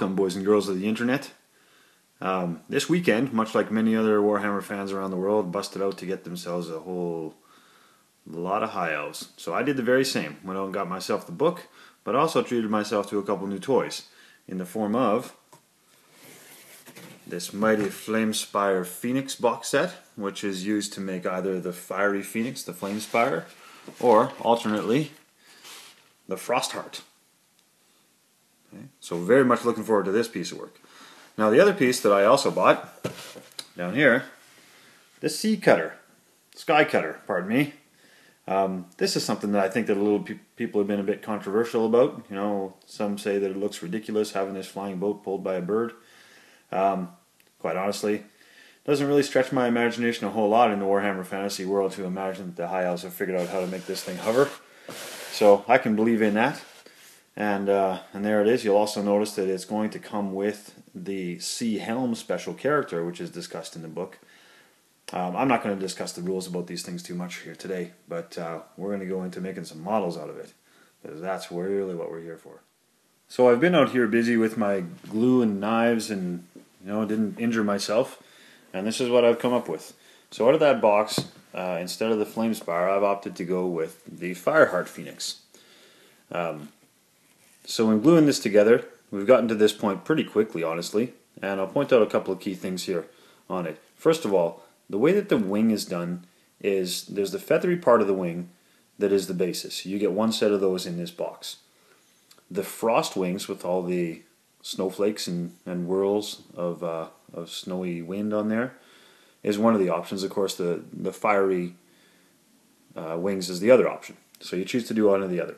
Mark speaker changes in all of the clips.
Speaker 1: welcome, boys and girls of the internet. This weekend, much like many other Warhammer fans around the world, busted out to get themselves a whole lot of high elves. So I did the very same. Went out and got myself the book, but also treated myself to a couple new toys in the form of this Mighty Flamespire Phoenix box set, which is used to make either the Fiery Phoenix, the Flamespire, or alternately the Frostheart. Okay. So very much looking forward to this piece of work. Now the other piece that I also bought down here, the Sky Cutter, pardon me. This is something that I think that people have been a bit controversial about. You know, some say that it looks ridiculous having this flying boat pulled by a bird. Quite honestly, it doesn't really stretch my imagination a whole lot in the Warhammer Fantasy world to imagine that the High Elves have figured out how to make this thing hover. So I can believe in that. And there it is. You'll also notice that it's going to come with the Sea Helm special character, which is discussed in the book. I'm not going to discuss the rules about these things too much here today, but we're going to go into making some models out of it, because that's really what we're here for. So I've been out here busy with my glue and knives and, you know, didn't injure myself, and this is what I've come up with. So out of that box, instead of the Flamespire, I've opted to go with the Fireheart Phoenix. So when gluing this together, we've gotten to this point pretty quickly, honestly, and I'll point out a couple of key things here on it. First of all, the way that the wing is done is there's the feathery part of the wing that is the basis. You get one set of those in this box. The frost wings with all the snowflakes and whirls of snowy wind on there is one of the options. Of course, the fiery wings is the other option. So you choose to do one or the other.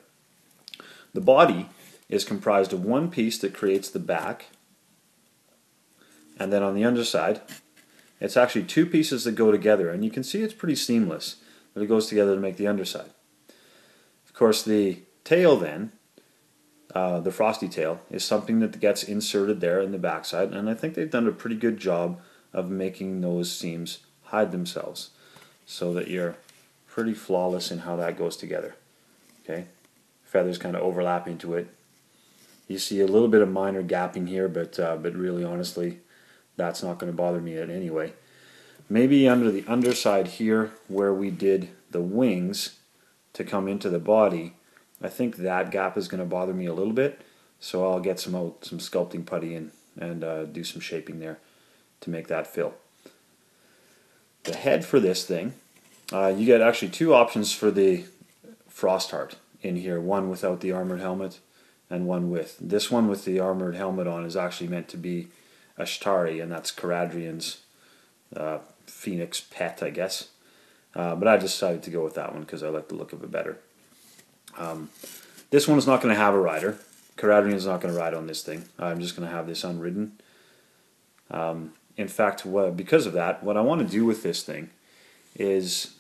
Speaker 1: The body is comprised of one piece that creates the back, and then on the underside it's actually two pieces that go together, and you can see it's pretty seamless, but it goes together to make the underside. Of course, the tail then, the frosty tail, is something that gets inserted there in the backside, and I think they've done a pretty good job of making those seams hide themselves so that you're pretty flawless in how that goes together. Okay, feathers kind of overlap into it. You see a little bit of minor gapping here, but really honestly, that's not going to bother me in any way. Maybe under the underside here, where we did the wings to come into the body, I think that gap is going to bother me a little bit, so I'll get some sculpting putty in and do some shaping there to make that fill. The head for this thing, you get actually two options for the Frostheart in here, one without the armored helmet and one with. This one with the armored helmet on is actually meant to be Ashtari, and that's Caradhrian's Phoenix pet, I guess. But I decided to go with that one because I like the look of it better. This one is not going to have a rider. Caradhrian's not going to ride on this thing. I'm just going to have this unridden. In fact, because of that, what I want to do with this thing is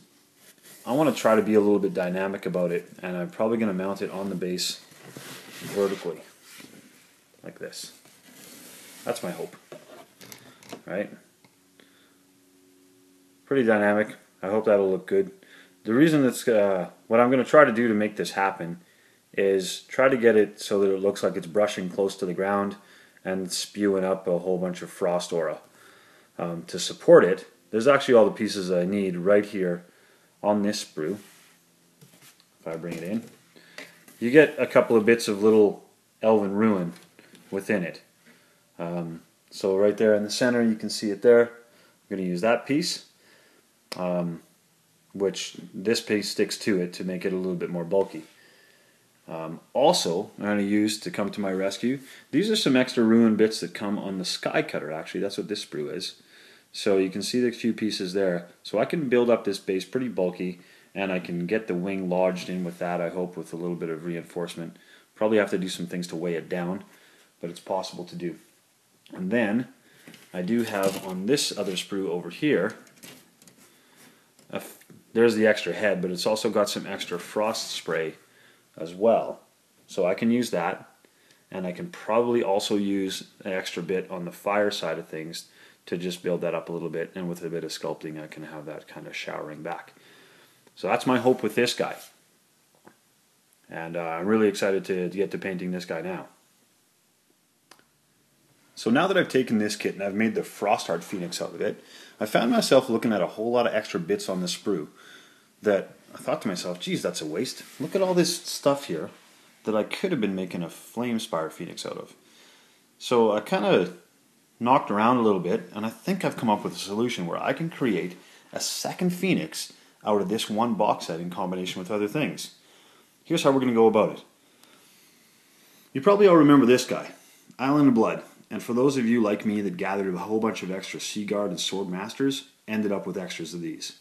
Speaker 1: I want to try to be a little bit dynamic about it, and I'm probably going to mount it on the base vertically, like this. That's my hope. Right? Pretty dynamic. I hope that'll look good. The reason that's what I'm going to try to do to make this happen is try to get it so that it looks like it's brushing close to the ground and spewing up a whole bunch of frost aura. To support it, there's actually all the pieces I need right here on this sprue. If I bring it in, you get a couple of bits of little elven ruin within it. So right there in the center, you can see it there. I'm going to use that piece, which this piece sticks to it to make it a little bit more bulky. Also, I'm going to use, to come to my rescue, these are some extra ruin bits that come on the Sky Cutter. Actually, that's what this sprue is. So you can see the few pieces there. So I can build up this base pretty bulky, and I can get the wing lodged in with that, I hope, with a little bit of reinforcement. Probably have to do some things to weigh it down, but it's possible to do. And then I do have on this other sprue over here, there's the extra head, but it's also got some extra frost spray as well. So I can use that, and I can probably also use an extra bit on the fire side of things to just build that up a little bit, and with a bit of sculpting I can have that kind of showering back. So that's my hope with this guy. And I'm really excited to get to painting this guy now. So now that I've taken this kit and I've made the Frostheart Phoenix out of it, I found myself looking at a whole lot of extra bits on the sprue that I thought to myself, geez, that's a waste. Look at all this stuff here that I could have been making a Flamespire Phoenix out of. So I kind of knocked around a little bit, and I think I've come up with a solution where I can create a second Phoenix out of this one box set in combination with other things. Here's how we're going to go about it. You probably all remember this guy, Island of Blood. And for those of you like me that gathered a whole bunch of extra Seaguard and Sword Masters, ended up with extras of these.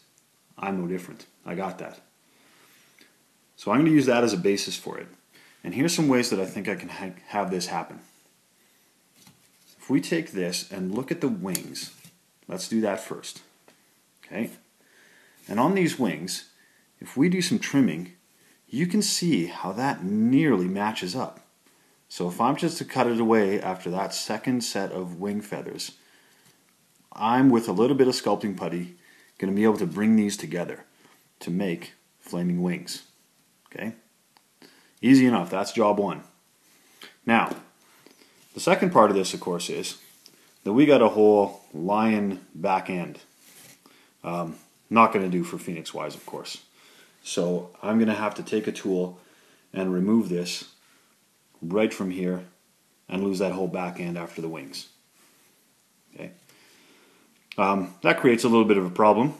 Speaker 1: I'm no different. I got that. So I'm going to use that as a basis for it. And here's some ways that I think I can have this happen. If we take this and look at the wings, let's do that first. Okay? And on these wings, if we do some trimming, you can see how that nearly matches up. So if I'm just to cut it away after that second set of wing feathers, I'm, with a little bit of sculpting putty, going to be able to bring these together to make flaming wings. Okay? Easy enough. That's job one. Now, the second part of this, of course, is that we got a whole lion back end. Not going to do for Phoenix wise, of course. So I'm going to have to take a tool and remove this right from here and lose that whole back end after the wings. Okay. That creates a little bit of a problem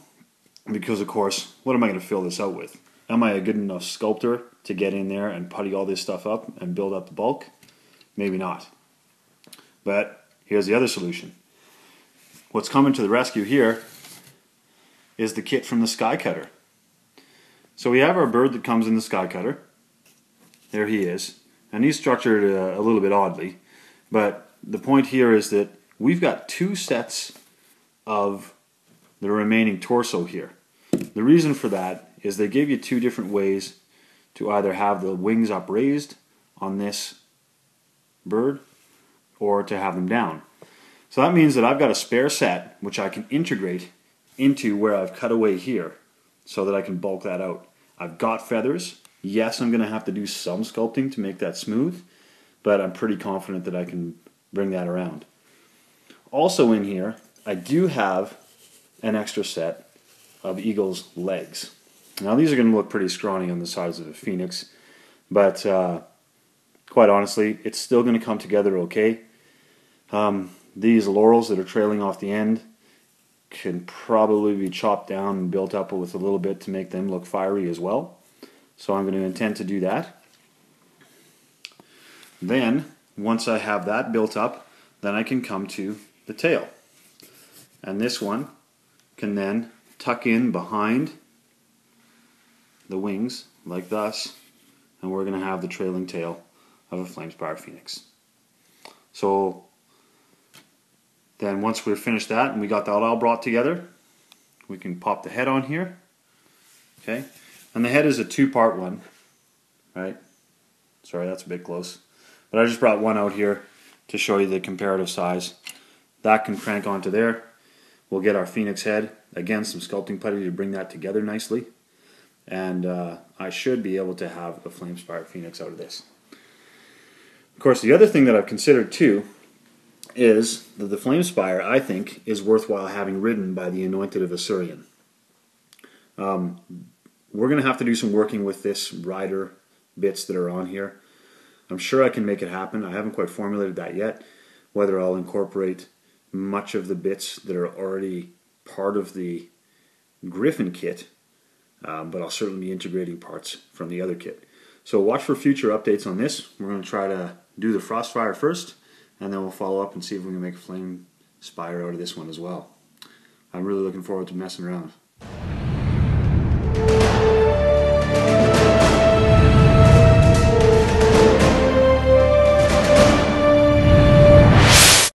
Speaker 1: because, of course, what am I going to fill this out with? Am I a good enough sculptor to get in there and putty all this stuff up and build up the bulk? Maybe not. But here's the other solution. What's coming to the rescue here is the kit from the Sky Cutter. So we have our bird that comes in the Sky Cutter. There he is. And he's structured a little bit oddly. But the point here is that we've got two sets of the remaining torso here. The reason for that is they gave you two different ways to either have the wings upraised on this bird or to have them down. So that means that I've got a spare set which I can integrate into where I've cut away here so that I can bulk that out. I've got feathers. Yes, I'm going to have to do some sculpting to make that smooth, but I'm pretty confident that I can bring that around. Also in here, I do have an extra set of eagle's legs. Now these are going to look pretty scrawny on the sides of the Phoenix, but quite honestly, it's still going to come together okay. These laurels that are trailing off the end can probably be chopped down and built up with a little bit to make them look fiery as well. So I'm going to intend to do that. Then, once I have that built up, then I can come to the tail. And this one can then tuck in behind the wings, like thus, and we're going to have the trailing tail of a Flamespire Phoenix. So, then once we've finished that and we got that all brought together, we can pop the head on here. Okay? And the head is a two-part one, right? Sorry, that's a bit close. But I just brought one out here to show you the comparative size. That can crank onto there. We'll get our Phoenix head. Again, some sculpting putty to bring that together nicely. And I should be able to have a Flamespire Phoenix out of this. Of course, the other thing that I've considered too is that the Flamespire, I think, is worthwhile having ridden by the Anointed of Asuryan. We're going to have to do some working with this rider bits that are on here. I'm sure I can make it happen. I haven't quite formulated that yet, whether I'll incorporate much of the bits that are already part of the Griffin kit, but I'll certainly be integrating parts from the other kit. So watch for future updates on this. We're going to try to do the Frostfire first, and then we'll follow up and see if we can make a Flamespire out of this one as well. I'm really looking forward to messing around.